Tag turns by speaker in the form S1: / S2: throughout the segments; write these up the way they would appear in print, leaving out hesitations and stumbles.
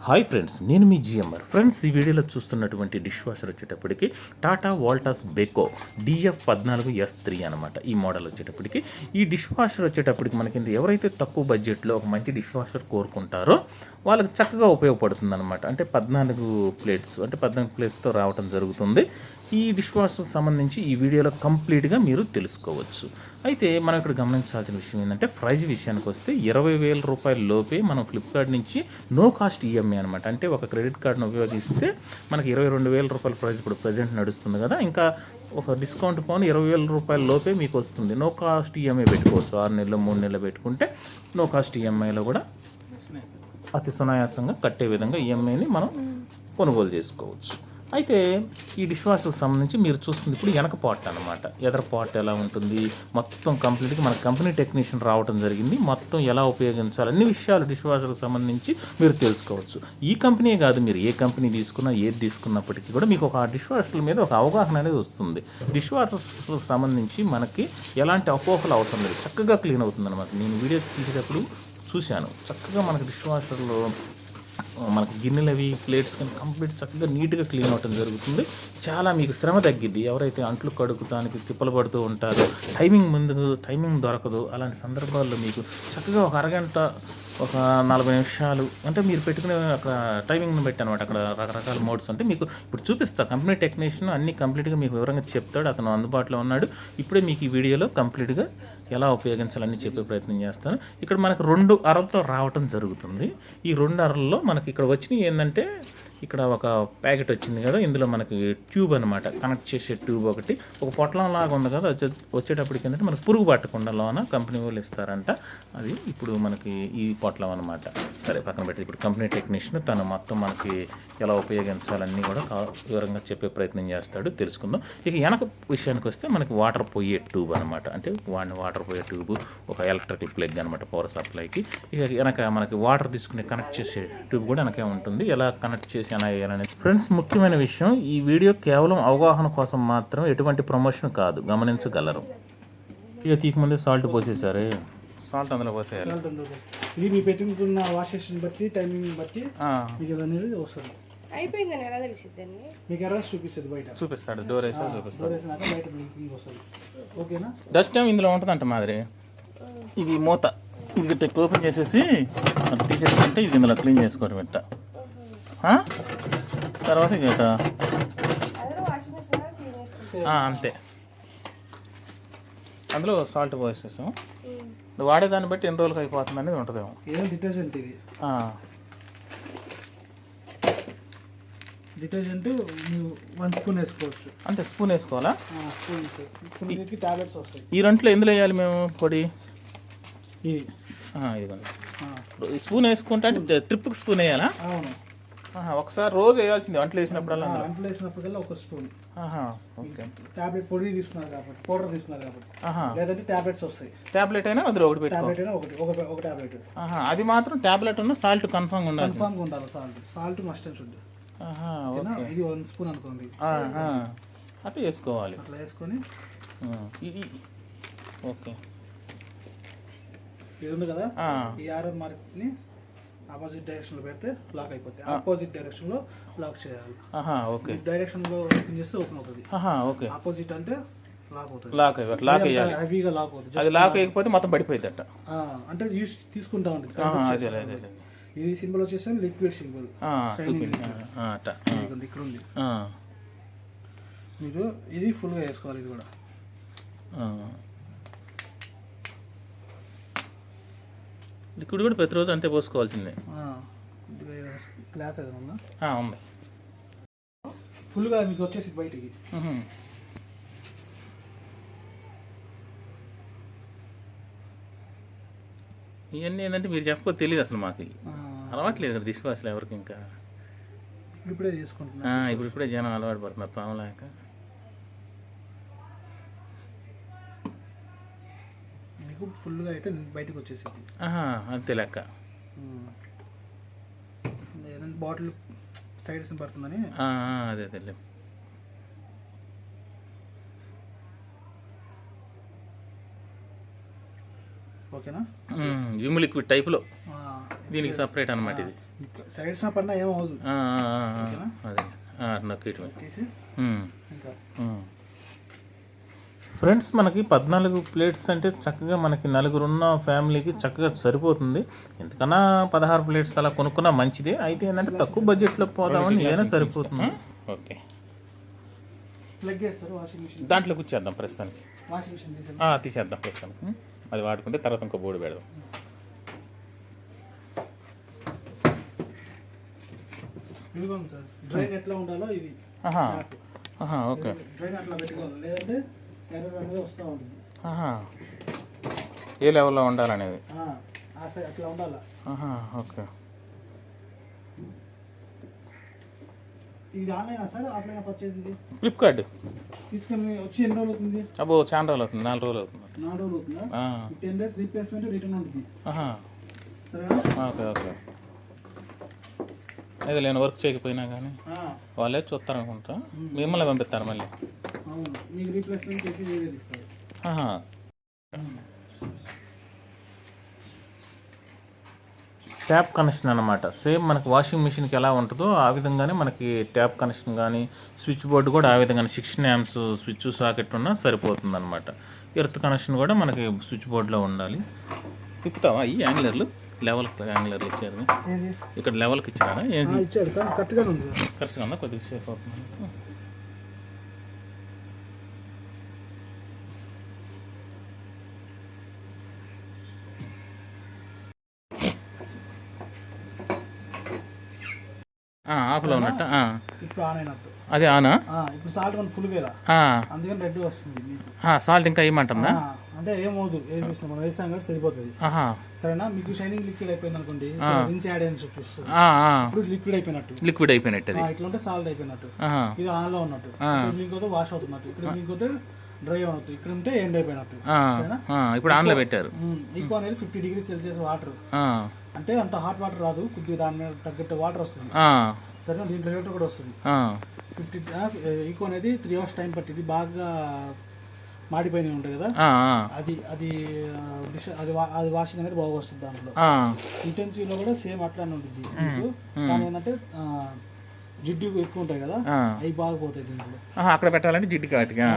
S1: Hi friends, నేను మీ GMR. Friends, ఈ వీడియోలో చూస్తున్నటువంటి డిష్ వాషర్ వచ్చేటప్పటికి టాటా వోల్టాస్ బెకో DF14S3 అనమాట. ఈ మోడల్ వచ్చేటప్పటికి ఈ డిష్ వాషర్ వచ్చేటప్పటికి మనకి ఎవరైతే తక్కువ బడ్జెట్లో ఒక మంచి డిష్ వాషర్ కోరుకుంటారో వాళ్ళకి చక్కగా ఉపయోగపడుతుంది అనమాట. అంటే 14 ప్లేట్స్, అంటే 14 ప్లేట్స్తో రావడం జరుగుతుంది. ఈ డిష్ వాషర్కి సంబంధించి ఈ వీడియోలో కంప్లీట్గా మీరు తెలుసుకోవచ్చు. అయితే మనం ఇక్కడ గమనించాల్సిన విషయం ఏంటంటే, ప్రైజ్ విషయానికి వస్తే 20,000 రూపాయల లోపే మనం ఫ్లిప్కార్ట్ నుంచి నో కాస్ట్ ఈఎంఐ అనమాట. అంటే ఒక క్రెడిట్ కార్డును ఉపయోగిస్తే మనకి 22,000 రూపాయల ప్రైజ్ ఇప్పుడు ప్రజెంట్ నడుస్తుంది కదా, ఇంకా ఒక డిస్కౌంట్ పోను 20,000 రూపాయల లోపే మీకు వస్తుంది. నో కాస్ట్ ఈఎంఐ పెట్టుకోవచ్చు. 6 నెలలు 3 నెలలు పెట్టుకుంటే నో కాస్ట్ ఈఎంఐలో కూడా అతి సునాయాసంగా కట్టే విధంగా ఈఎంఐని మనం కొనుగోలు చేసుకోవచ్చు. అయితే ఈ డిష్ వాషర్కి సంబంధించి మీరు చూస్తుంది ఇప్పుడు వెనక పాట్ అనమాట. ఎదర పాట్ ఎలా ఉంటుంది మొత్తం కంప్లీట్గా మన కంపెనీ టెక్నీషియన్ రావడం జరిగింది. మొత్తం ఎలా ఉపయోగించాలి అన్ని విషయాలు డిష్ వాషర్కి సంబంధించి మీరు తెలుసుకోవచ్చు. ఈ కంపెనీ కాదు, మీరు ఏ కంపెనీ తీసుకున్నా ఏది తీసుకున్నప్పటికీ కూడా మీకు ఒక డిష్ వాషర్ల మీద ఒక అవగాహన అనేది వస్తుంది. డిష్ వాషర్కి సంబంధించి మనకి ఎలాంటి అపోహలు అవసరం లేదు, చక్కగా క్లీన్ అవుతుంది అనమాట. నేను వీడియో తీసేటప్పుడు చూశాను, చక్కగా మనకి డిష్ వాషర్లో మనకు గిన్నెలు అవి ప్లేట్స్ కానీ కంప్లీట్ చక్కగా నీట్గా క్లీన్ అవ్వడం జరుగుతుంది. చాలా మీకు శ్రమ తగ్గిద్ది. ఎవరైతే అంట్లు కడుగుతానికి తిప్పలు పడుతూ ఉంటారో, టైమింగ్ దొరకదు, అలాంటి సందర్భాల్లో మీకు చక్కగా ఒక అరగంట, ఒక 40 నిమిషాలు అంటే మీరు పెట్టుకునే అక్కడ టైమింగ్ని బట్టి అనమాట. అక్కడ రకరకాల మోడ్స్ అంటే మీకు ఇప్పుడు చూపిస్తా. కంపెనీ టెక్నీషియన్ అన్ని కంప్లీట్గా మీకు వివరంగా చెప్తాడు. అతను అందుబాటులో ఉన్నాడు. ఇప్పుడే మీకు ఈ వీడియోలో కంప్లీట్గా ఎలా ఉపయోగించాలని చెప్పే ప్రయత్నం చేస్తాను. ఇక్కడ మనకు 2 అరలతో రావటం జరుగుతుంది. ఈ 2 అరల్లో మనకి ఇక్కడ వచ్చినవి ఏంటంటే, ఇక్కడ ఒక ప్యాకెట్ వచ్చింది కదా, ఇందులో మనకి ట్యూబ్ అనమాట, కనెక్ట్ చేసే ట్యూబ్ ఒకటి, ఒక పొట్లం లాగా ఉంది కదా. వచ్చేటప్పటికి ఏంటంటే మనకు పురుగు పట్టకుండా లోన కంపెనీ వాళ్ళు ఇస్తారంట. అది ఇప్పుడు మనకి ఈ పొట్లం అనమాట. సరే పక్కన పెట్టి, ఇప్పుడు కంపెనీ టెక్నీషియన్ తను మొత్తం మనకి ఎలా ఉపయోగించాలన్నీ కూడా వివరంగా చెప్పే ప్రయత్నం చేస్తాడు, తెలుసుకుందాం. ఇక వెనక విషయానికి వస్తే మనకి వాటర్ పోయే ట్యూబ్ అనమాట. అంటే వాటర్ పోయే ట్యూబ్, ఒక ఎలక్ట్రికల్ ప్లగ్ అనమాట పవర్ సప్లైకి. ఇక వెనక మనకి వాటర్ తీసుకునే కనెక్ట్ చేసే ట్యూబ్ కూడా వెనకే ఉంటుంది. ఎలా కనెక్ట్ చేసి అనేది ఫ్రెండ్స్ ముఖ్యమైన విషయం. ఈ వీడియో కేవలం అవగాహన కోసం మాత్రం, ఎటువంటి ప్రమోషన్ కాదు, గమనించగలరు. ఇక తీయకముందే సాల్ట్ పోసేసారే, సాల్ట్ అందులో పోసేయాలి.
S2: ఇది మీ పెట్టుకున్న వాష్ స్టేషన్ బట్టి టైమింగ్ బట్టి మీకు అనేది వస్తుంది.
S3: అయిపోయిందని ఎలా తెలిసిద్దండి?
S2: మీకు ఎర్రస్ చూపిస్తుంది, బయట
S1: చూపిస్తాడు, డోర్ వేసా చూపిస్తాడు.
S2: బయట బ్లింకింగ్ వస్తుంది. ఓకేనా?
S1: డస్ట్ ఏం ఇందులో ఉంటుందంట మాదిరి. ఇది మూత, ఇది టెక్ ఓపెన్ చేసేసి తీసేసుకుంటే ఇది ఇందులో క్లీన్ చేసుకోవడం పెట్ట. తర్వాత ఇక అంతే, అందులో సాల్ట్ పోసేసాం. వాడేదాన్ని బట్టి ఎన్ని రోజులకి అయిపోతుంది అనేది ఉంటుందేమో.
S2: ఏం డిటర్జెంట్ ఇది, డిటర్జెంట్ 1 స్పూన్ వేసుకోవచ్చు.
S1: అంటే స్పూన్ వేసుకోవాలా?
S2: స్పూన్ టాబ్లెట్స్ వస్తాయి.
S1: ఈ రెంట్లో ఎందులో వేయాలి మేము పొడి?
S2: ఇది
S1: ఇదిగోండి, స్పూన్ వేసుకుంటే అంటే ట్రిప్కి స్పూన్ వేయాలా?
S2: అవును.
S1: ఒకసారి రోజు వేయాల్సింది వంటలు వేసినప్పుడల్లా?
S2: వంటలు వేసినప్పుడల్లా 1 స్పూన్.
S1: ఓకే.
S2: టాబ్లెట్ పొడి తీసుకున్నారు కాబట్టి, పౌడర్ తీసుకున్నారు కాబట్టి, లేదంటే టాబ్లెట్స్ వస్తాయి.
S1: టాబ్లెట్ అయినా అందులో ఒకటి పెట్టి,
S2: టాబ్లెట్ అయినా ఒక టాబ్లెట్.
S1: అది మాత్రం టాబ్లెట్ ఉన్న సాల్ట్ కన్ఫర్మ్ ఉండాలి.
S2: కన్ఫర్మ్గా ఉండాలి. Salt must and should. ఇది 1 స్పూన్ అనుకోండి,
S1: అట్లా వేసుకోవాలి.
S2: అట్లా వేసుకొని
S1: ఇది ఓకే.
S2: ఇది ఉంది కదా, ఈ ఆరో మార్క్ని ఆపోజిట్ డైరెక్షన్లో పెడితే లాక్ అయిపోతుంది. ఆపోజిట్ డైరెక్షన్లో లాక్ చేయాలి.
S1: ఓకే.
S2: డైరెక్షన్లో ఓపెన్ చేస్తే ఓపెన్ అవుతుంది. ఓకే. ఆపోజిట్ అంటే లాక్ అవుతుంది.
S1: లాక్ అయ్యాలి.
S2: హెవీగా లాక్ అవుతుంది.
S1: అది లాక్ అయిపోతే మొత్తం పడిపోయింది అట్ట.
S2: అంటే యూస్ తీసుకుంటా ఉంటుంది. ఇది సింబల్ వచ్చేసి లిక్విడ్ సింబల్. ఇక్కడ ఉంది. మీరు ఇది ఫుల్గా వేసుకోవాలి. ఇది కూడా
S1: లిక్విడ్ కూడా ప్రతిరోజు అంతే పోసుకోవాల్సిందే.
S2: గ్లాస్ ఏదైనా ఉందా?
S1: ఉంది.
S2: ఫుల్గా మీకు వచ్చేసి బయటికి.
S1: ఇవన్నీ ఏంటంటే మీరు చెప్పకపోతే తెలియదు అసలు, మాకు అలవాట్లేదు కదా డిష్ వాష్లో ఎవరికి. ఇంకా
S2: ఇప్పుడే తీసుకుంటున్నా.
S1: ఇప్పుడే జనం అలవాటు పడుతున్నారు తామలేక.
S2: మీకు ఫుల్గా అయితే బయటకు వచ్చేసింది.
S1: అంతే లెక్క.
S2: బాటిల్ సైడ్స్ పడుతుందని
S1: అదే తెలియ.
S2: ఓకేనా?
S1: విమ్ లిక్విడ్ టైప్లో దీనికి సపరేట్ అనమాట. ఇది
S2: సైడ్స్ పడినా ఏమవుదు.
S1: అదే నొక్కేయటమే.
S2: తీసి ఇంకా
S1: ఫ్రెండ్స్ మనకి 14 ప్లేట్స్ అంటే చక్కగా మనకి నలుగురున్న ఫ్యామిలీకి చక్కగా సరిపోతుంది. ఎందుకన్నా 16 ప్లేట్స్ అలా కొనుక్కున్నా మంచిదే. అయితే ఏంటంటే తక్కువ బడ్జెట్లో పోదామని ఏదైనా సరిపోతుంది. ఓకే,
S2: ప్లగ్ చేస్తారు వాషింగ్ మిషన్.
S1: దాంట్లో కూర్చేద్దాం ప్రస్తుతానికి.
S2: వాషింగ్ మిషన్ తీసేది.
S1: తీసేద్దాం ప్రస్తుతానికి. అది వాడుకుంటే తర్వాత ఇంకో బోర్డు పెడదాం.
S2: ఇదిగోండి సార్, డ్రైన్ ఎట్లా ఉండాలో ఇది.
S1: ఓకే,
S2: డ్రైన్ అట్లా పెట్టుకోవాలి, లేదంటే ఎర్రర్ అనేది వస్తూ ఉంటుంది.
S1: ఏ లెవెల్లో ఉండాలనేది
S2: ఆ సైడ్ అట్లా ఉండాలా.
S1: ఓకే,
S2: ఇది ఆన్లైనా సార్ ఆఫ్లైన్ పర్చేజ్? ఇది
S1: ఫ్లిప్కార్ట్.
S2: తీసుకొని వచ్చి ఎన్ని రోజులు అవుతుంది?
S1: అబ్బో చాలా రోజులు అవుతుంది, 4 రోజులు అవుతుంది.
S2: 4 రోజులు అవుతుందా? 10 days రీప్లేస్మెంట్ రిటర్న్ ఉంటుంది. సరేనా?
S1: Okay okay. అయితే నేను వర్క్ చేయకపోయినా కానీ వాళ్ళే చూస్తారు అనుకుంటా, మిమ్మల్ని పంపిస్తారు మళ్ళీ.
S2: అవును, మీకు రీప్లేస్మెంట్ చేసి వేరే ఇస్తారు.
S1: ట్యాప్ కనెక్షన్ అన్నమాట. సేమ్ మనకి వాషింగ్ మిషన్కి ఎలా ఉంటుందో ఆ విధంగానే మనకి ట్యాప్ కనెక్షన్ కానీ స్విచ్ బోర్డు కూడా ఆ విధంగానే 16 amps స్విచ్ సాకెట్ ఉన్నా సరిపోతుంది అనమాట. ఎర్త్ కనెక్షన్ కూడా మనకి స్విచ్ బోర్డులో ఉండాలి. తిప్పుతావా ఈ యాంగులర్లు? లెవెల్ యాంగులర్లు ఇచ్చారు ఇక్కడ, లెవెల్కి ఇచ్చారా?
S2: ఇచ్చాడు కానీ కరెక్ట్గా ఉంది.
S1: కరెక్ట్గా ఉందా? కొద్దిగా సేఫ్ అవుతుంది. ఆఫ్లో ఉన్నట్టు.
S2: ఇప్పుడు ఆన్ అయినట్టు.
S1: అదే ఆనా?
S2: ఇప్పుడు సాల్ట్ మన ఫుల్ కదా, అందుకని రెడ్ వస్తుంది.
S1: సాల్ట్ ఇంకా వేయమంటుందా?
S2: అంటే ఏమవుదు, వేసినాం మనం వేసాం కాబట్టి సరిపోతుంది. సరేనా? మీకు షైనింగ్ లిక్విడ్ అయిపోయింది అనుకోండి, రిన్స్ యాడ్ అని చూపిస్తుంది. ఇప్పుడు లిక్విడ్ అయిపోయినట్టు.
S1: లిక్విడ్ అయిపోయినట్టు.
S2: ఇట్లా ఉంటే సాల్ట్ అయిపోయినట్టు. ఇది ఆన్ లో ఉన్నట్టు. బ్లింక్ అవుతే వాష్ అవుతున్నట్టు. ఇక్కడ బ్లింక్ అవుతే డ్రై అవుతుంది. ఇక్కడ ఉంటే ఎండ్ అయిపోయినట్టు.
S1: ఇప్పుడు ఆన్ లో పెట్టారు.
S2: ఈకో అనేది 50 degrees Celsius వాటర్. అంటే అంత హాట్ వాటర్ రాదు, కొద్దిగా దాని మీద తగ్గట్టు వాటర్ వస్తుంది. సరేనా? దీంట్లో హీటర్ కూడా వస్తుంది. 50 ఈకో అనేది 3 hours టైం పట్టింది. బాగా మాడిపోయినవి ఉంటాయి కదా, అది అది అది వాషింగ్ అనేది బాగా వస్తుంది. దాంట్లో ఇంటెన్సివ్ లో కూడా సేమ్ అట్లానే ఉంటుంది. కానీ ఏంటంటే జిడ్డు ఎక్కువ ఉంటాయి కదా, అవి బాగా పోతాయి దీంట్లో.
S1: అక్కడ పెట్టాలంటే జిడ్డు కాటిగా.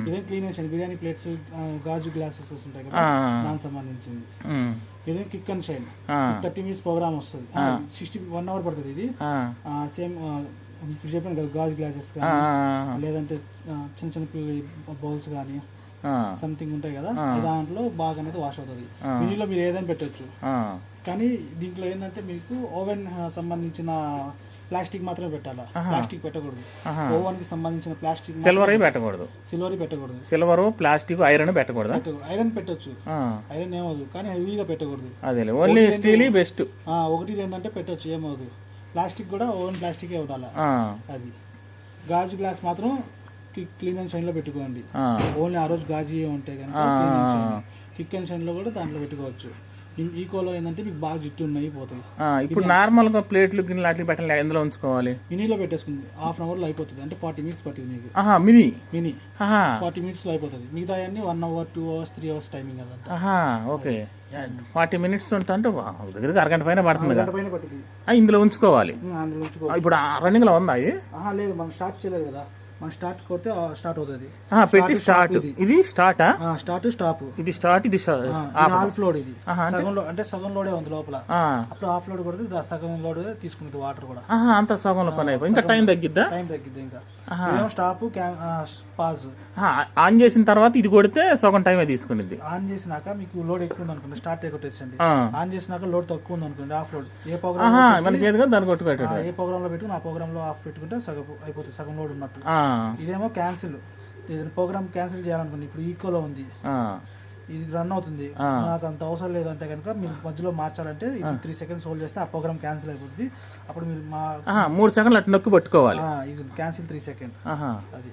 S2: ఇదేం క్లీనేషన్ బిర్యానీ ప్లేట్స్, గాజు గ్లాసెస్ ఉంటాయి కదా, దానికి సంబంధించింది. ఇదేం kick and shine 30 minutes programme వస్తుంది. 1 hour పడుతుంది. ఇది సేమ్ ఇప్పుడు చెప్పాను కదా, గాజు గ్లాసెస్ కానీ లేదంటే చిన్న చిన్న పిల్లల బౌల్స్ కానీ సంథింగ్ ఉంటాయి కదా, దాంట్లో బాగా అనేది వాష్ అవుతుంది. దీనిలో మీరు ఏదైనా పెట్టచ్చు. కానీ దీంట్లో ఏంటంటే మీకు ఓవెన్ సంబంధించిన ప్లాస్టిక్ మాత్రమే పెట్టాలా, ప్లాస్టిక్ పెట్టకూడదు. ఓవెన్ కి సంబంధించిన ప్లాస్టిక్,
S1: సిల్వర్ పెట్టకూడదు. సిల్వర్, ప్లాస్టిక్, ఐరన్ పెట్టకూడదు.
S2: ఐరన్ పెట్టొచ్చు, ఐరన్ ఏమవుదు, కానీ హెవీగా పెట్టకూడదు.
S1: అదే ఓన్లీ స్టీల్ బెస్ట్.
S2: 1-2 అంటే పెట్టొచ్చు, ఏమవుదు. ప్లాస్టిక్ కూడా ఓవెన్ ప్లాస్టికే ఉండాలి. అది గాజు గ్లాస్ మాత్రం క్లీన్ అండ్ షైన్ లో పెట్టుకోండి. ఓన్లీ ఆ రోజు గాజు ఉంటాయి కనుక కిక్ అండ్ షైన్ లో కూడా దాంట్లో పెట్టుకోవచ్చు. ఈకోలో ఏంటంటే మీకు బాగా జిట్టు ఉన్నాయి, పోతాయి.
S1: ఇప్పుడు నార్మల్ గా ప్లేట్లు గిన్నెలు అట్లా పెట్టాలి, ఎందులో ఉంచుకోవాలి?
S2: మినీలో పెట్టేసుకుంది. 1/2 hour లో అయిపోతుంది. అంటే 40 minutes పట్టింది మీకు. మినీ 40 minutes లో అయిపోతుంది. మిగతా అన్ని 1 hour, 2 hours, 3 hours టైమింగ్ అదంతా.
S1: ఓకే, 40 minutes ఉంటే అంటే దగ్గర అరగంట పైన పడుతుంది.
S2: పట్టింది.
S1: ఇందులో ఉంచుకోవాలి.
S2: అందులో ఉంచుకోవాలి.
S1: ఇప్పుడు రన్నింగ్ లో ఉందా?
S2: లేదు, మనం స్టార్ట్ చేయలేదు కదా. మనం స్టార్ట్ కొడితే స్టార్ట్ అవుతుంది.
S1: పెట్టి స్టార్ట్. ఇది స్టార్ట్,
S2: స్టార్ట్ స్టాప్.
S1: ఇది స్టార్ట్, ఇది
S2: హాఫ్ లోడ్. ఇది సగం లోడే ఉంది లోపల. అప్పుడు హాఫ్ లోడ్ కొడితే సగం లోడ్ తీసుకుంది వాటర్ కూడా.
S1: అంత సగంలో పని అయిపోయి ఇంకా టైం తగ్గిద్దా?
S2: టైం తగ్గిద్ది. ఇంకా స్టాప్, పాజ్
S1: ఆన్ చేసిన తర్వాత ఇది కొడితే సగం టైం తీసుకునిద్ది.
S2: ఆన్ చేసినాక మీకు లోడ్ ఎక్కువ ఉంది అనుకోండి, స్టార్ట్ కొట్టేసండి. ఆన్ చేసినాక లోడ్ తక్కువ ఉంది అనుకోండి, ఆఫ్ లోడ్. ఏ ప్రోగ్రామ్
S1: మనకి ఏదిగా దాన్ని కొట్టు పెట్టాడు.
S2: ఏ ప్రోగ్రామ్ లో పెట్టుకుని ఆ ప్రోగ్రామ్ లో ఆఫ్ పెట్టుకుంటే సగం అయిపోతుంది, సగం లోడ్ ఉన్నట్టు. ఇదేమో క్యాన్సిల్. ప్రోగ్రామ్ క్యాన్సిల్ చేయాలనుకోండి, ఇప్పుడు ఈకోలో ఉంది, ఇది రన్ అవుతుంది, నాకు అంత అవసరం లేదంటే కనుక మీరు మధ్యలో మార్చాలంటే ఇది 3 seconds హోల్డ్ చేస్తే ఆ ప్రోగ్రామ్ క్యాన్సిల్ అయిపోతుంది. అప్పుడు మీరు
S1: 3 seconds అట్లా నొక్కి పట్టుకోవాలి.
S2: ఇది క్యాన్సిల్ 3 seconds. అది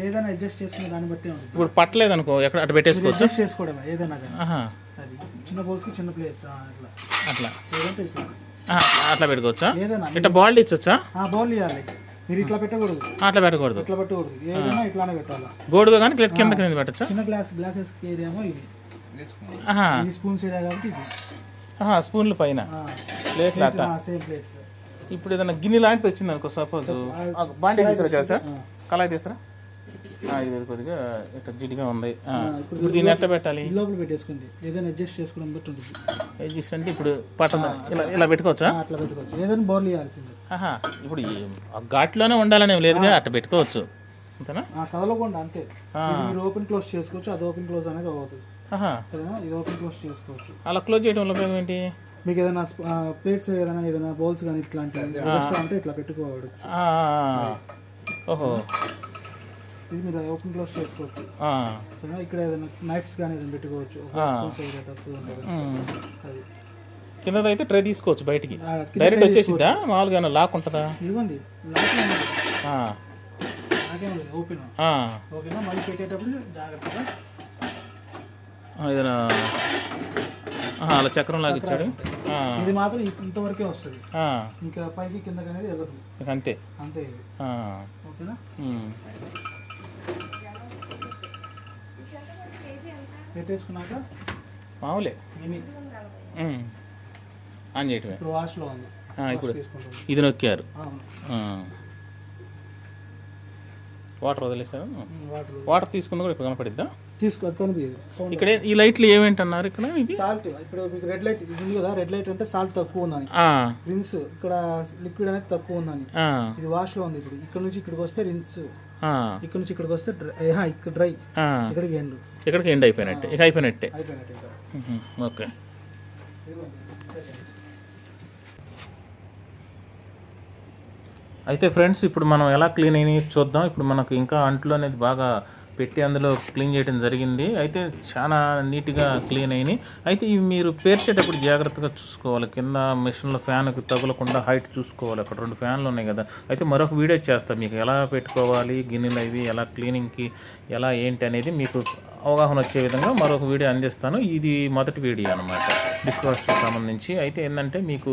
S2: ఏదైనా అడ్జస్ట్ చేసుకునే దాన్ని బట్టి ఉంటుంది.
S1: ఇప్పుడు పట్టలేదు అనుకో, ఎక్కడ అటు పెట్టేసుకోవచ్చు,
S2: అడ్జస్ట్ చేసుకోవడమే ఏదైనా కానీ. అది చిన్న బౌల్స్ కి చిన్న ప్లేస్ అట్లా
S1: అట్లా పెట్టుకోవచ్చా? ఏదైనా ఇట్లా బాల్ ఇచ్చొచ్చా?
S2: బాల్ ఇవ్వాలి. మీరు ఇట్లా పెట్టకూడదు,
S1: అట్లా పెట్టకూడదు,
S2: ఇట్లా పెట్టకూడదు. ఏదైనా ఇట్లానే పెట్టాలి.
S1: గోడుగా కానీ కింద పెట్టచ్చా?
S2: చిన్న గ్లాసెస్ ఏదేమో ఇది స్పూన్స్ ఏరియా కాబట్టి ఇది
S1: స్పూన్లు పైన ప్లేట్లు అట్ట
S2: సేమ్ ప్లేట్స్.
S1: ఇప్పుడు ఏదైనా గిన్నె లాంటిది వచ్చింది అనుకో సపోజ్ బాండి తీసుకురా చేసా కళాయి తీసుకురా ఇది కొద్దిగా ఇట్లా జిడ్డుగా ఉంది ఇప్పుడు దీన్ని ఎట్ట పెట్టాలి
S2: ఈ లోపల పెట్టేసుకోండి, ఏదైనా అడ్జస్ట్ చేసుకోవడం బట్టి ఉంటుంది.
S1: అడ్జస్ట్ అంటే ఇప్పుడు పట్టణ ఇలా ఇలా పెట్టుకోవచ్చా?
S2: అట్లా పెట్టుకోవచ్చు, ఏదైనా బౌల్ ఇవ్వాల్సింది.
S1: ఆహా ఇప్పుడు ఆ ఘాట్లోనే ఉండాలనేం లేదుగా, అట్ట పెట్టుకోవచ్చు అంతేనా?
S2: కదలకుండా అంతే. ఇది మీరు ఓపెన్ క్లోజ్ చేసుకోవచ్చు, అది ఓపెన్ క్లోజ్ అనేది అవుతుంది.
S1: ఆహా
S2: సరేనా, ఇది ఓపెన్ క్లోజ్ చేసుకోవచ్చు.
S1: అలా క్లోజ్ చేయడం వల్ల ఉపయోగం ఏంటి?
S2: మీకు ఏదైనా ప్లేట్స్ ఏదైనా బౌల్స్ కానీ ఇట్లాంటివి అంటే ఇట్లా పెట్టుకోవచ్చు.
S1: ఓహో
S2: ఇది మీరు ఓపెన్ క్లోజ్ చేసుకోవచ్చు. సరేనా, ఇక్కడ ఏదైనా నైఫ్స్ కానీ ఏదైనా పెట్టుకోవచ్చు. తక్కువ ఉంటుంది అది.
S1: కింద అయితే ట్రే తీసుకోవచ్చు బయటికి, డైరెక్ట్ వచ్చేసిద్దా మామూలుగా లాక్ ఉంటుందా?
S2: ఇదిగోండి లాకేం లేదు, ఓపెన్. ఓకేనా, మళ్ళీ పెట్టేటప్పుడు జాగ్రత్తగా
S1: ఏదైనా అలా చక్రం లాగా ఇచ్చాడు.
S2: ఇది మాత్రం ఇంతవరకే వస్తుంది, ఇంకా పైకి కిందకి అనేది ఎగదు.
S1: అంతే
S2: అంతే ఇది. ఓకేనా, పెట్టేసుకున్నాక
S1: మామూలే
S2: ఏమి
S1: ఆన్ చేయటమే.
S2: ఇప్పుడు వాష్లో ఉంది,
S1: ఇప్పుడు
S2: తీసుకుంటుంది.
S1: ఇది నొక్కారు,
S2: అవును.
S1: వాటర్ వదిలేసారు. వాటర్ తీసుకున్న కూడా ఇప్పుడు కనపడిద్దా?
S2: తీసుకొని
S1: ఇక్కడ ఈ లైట్లు ఏమేంటన్నారు ఇక్కడ? ఇది
S2: సాల్ట్. ఇప్పుడు మీకు రెడ్ లైట్ ఇది కదా, రెడ్ లైట్ అంటే సాల్ట్ తక్కువ ఉందని, రిన్స్ ఇక్కడ లిక్విడ్ అనేది తక్కువ ఉందని. ఇది వాష్ లో ఉంది. ఇప్పుడు ఇక్కడ నుంచి ఇక్కడికి వస్తే రిన్స్, ఇక్కడ నుంచి ఇక్కడికి వస్తే ఇక్కడ డ్రై, ఇక్కడికి ఎండ్,
S1: ఇక్కడికి ఎండ్ అయిపోయినట్టే, ఇక అయిపోయినట్టే. ఓకే, అయితే ఫ్రెండ్స్ ఇప్పుడు మనం ఎలా క్లీన్ అయినాయి చూద్దాం. ఇప్పుడు మనకు ఇంకా అంట్లు అనేది బాగా పెట్టి అందులో క్లీన్ చేయడం జరిగింది. అయితే చాలా నీట్గా క్లీన్ అయినాయి. అయితే ఇవి మీరు పేర్చేటప్పుడు జాగ్రత్తగా చూసుకోవాలి, కింద మిషన్లో ఫ్యాన్కి తగలకుండా హైట్ చూసుకోవాలి. అక్కడ 2 ఫ్యాన్లు ఉన్నాయి కదా. అయితే మరొక వీడియో చేస్తాను మీకు ఎలా పెట్టుకోవాలి గిన్నెలు అవి, ఎలా క్లీనింగ్కి ఎలా ఏంటి అనేది మీకు అవగాహన వచ్చే విధంగా మరొక వీడియో అందిస్తాను. ఇది మొదటి వీడియో అనమాట డిష్ వాష్కి సంబంధించి. అయితే ఏంటంటే మీకు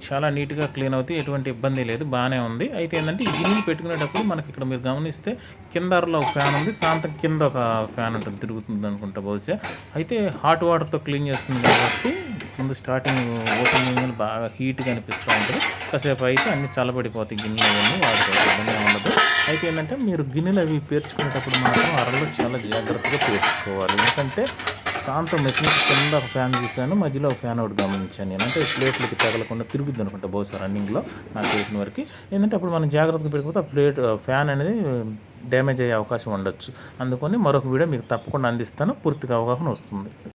S1: చాలా నీట్గా క్లీన్ అవుతాయి, ఎటువంటి ఇబ్బంది లేదు, బాగానే ఉంది. అయితే ఏంటంటే ఈ గిన్నెలు పెట్టుకునేటప్పుడు మనకి ఇక్కడ మీరు గమనిస్తే కిందలో ఒక ఫ్యాన్ ఉంది, సాయంత్రం కింద ఒక ఫ్యాన్ ఉంటుంది, తిరుగుతుంది అనుకుంటా బహుశా. అయితే హాట్ వాటర్తో క్లీన్ చేస్తుంది కాబట్టి ముందు స్టార్టింగ్ ఓపెనింగ్ బాగా హీట్గా అనిపిస్తూ ఉంటుంది. కాసేపు అయితే అన్ని చల్లబడిపోతాయి గిన్నెలు అవన్నీ, వాటికి ఇబ్బంది ఉండదు. అయితే ఏంటంటే మీరు గిన్నెలు అవి పేర్చుకునేటప్పుడు మాత్రం అరలో చాలా జాగ్రత్తగా పేర్చుకోవాలి. ఎందుకంటే సాయంత్రం మెషిన్ కింద ఒక ఫ్యాన్ చూశాను, మధ్యలో ఒక ఫ్యాన్ ఒకటి గమనించాను నేను. అంటే ప్లేట్లకి తగలకుండా తిరుగుద్ది అనుకుంటా బహుశా రన్నింగ్లో నాకు తెలిసిన వరకు. ఏంటంటే అప్పుడు మనం జాగ్రత్తగా పెట్టుకుంటే ఆ ఫ్యాన్ అనేది డ్యామేజ్ అయ్యే అవకాశం ఉండొచ్చు. అందుకని మరొక వీడియో మీకు తప్పకుండా అందిస్తాను, పూర్తిగా అవగాహన వస్తుంది.